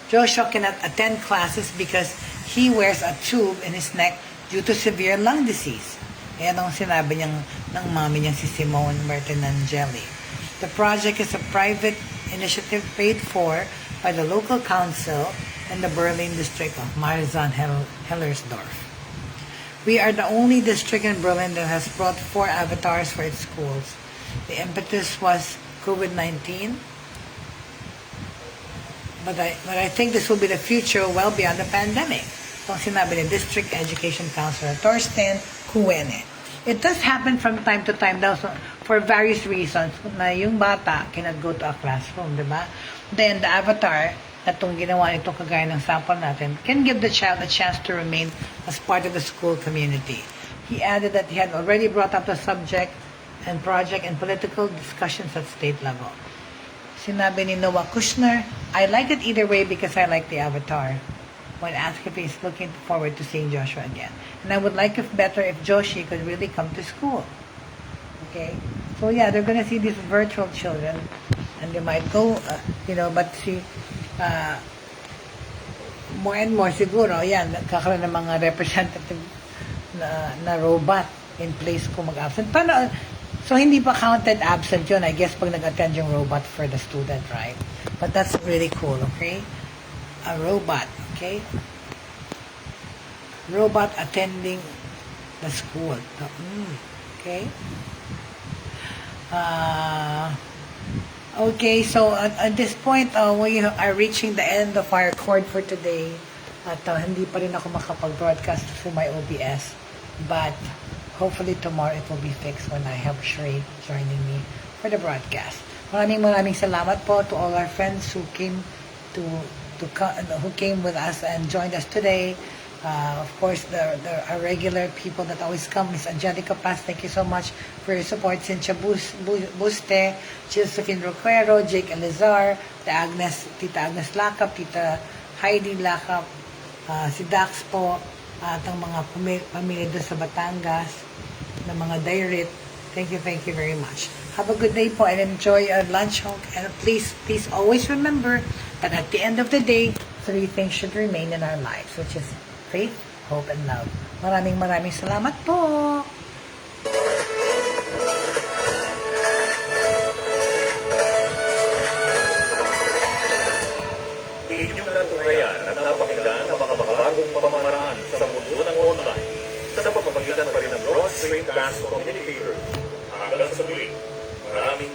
Joshua cannot attend classes because he wears a tube in his neck due to severe lung disease. Yan ang sinabi ng mami niya, si Simone Martinangeli. The project is a private initiative paid for by the local council in the Berlin district of Marzahn-Hellersdorf. We are the only district in Berlin that has brought 4 avatars for its schools. The impetus was COVID-19. But I think this will be the future well beyond the pandemic. Itong sinabi ni District Education Counselor Torsten Kuene. It does happen from time to time daw for various reasons na yung bata cannot go to a classroom, di ba? Then the avatar na itong ginawa nito kagaya ng sample natin can give the child a chance to remain as part of the school community. He added that he had already brought up the subject and project and political discussions at state level. Sinabi ni Noah Kushner, I like it either way because I like the avatar. When asked if he's looking forward to seeing Joshua again. And I would like it better if Joshi could really come to school. Okay? So yeah, they're gonna see these virtual children and they might go, but see, more and more siguro, yan, kakaroon ng mga representative na robot in place kung mag-absent. So, hindi pa counted absent yun, I guess, pag nag-attend yung robot for the student, right? But that's really cool, okay? A robot, okay? Robot attending the school. Okay? Okay, so at this point, we are reaching the end of our record for today. At hindi pa rin ako makapag-broadcast through my OBS. But hopefully tomorrow it will be fixed when I have Shrey joining me for the broadcast. Maraming salamat po to all our friends who came who came with us and joined us today. Of course, our regular people that always come, Miss Angelica Paz, thank you so much for your support. Cynthia Buste, Josephine Roquero, Jake Elizar, Tita Agnes Lakap, Tita Heidi Lakap, si Dax po, at ang mga pamilya doon sa Batangas, ng mga Dairit. Thank you very much. Have a good day po and enjoy your lunch. And please always remember that at the end of the day, 3 things should remain in our lives, which is faith, hope, and love. Maraming salamat po. Inyong natunghayan at napakinggan ang mga makabagong pamamaraan sa mundo ng online sa pamamagitan pa rin ng Broad Stream Cast Communicators. Hanggang sa muli, maraming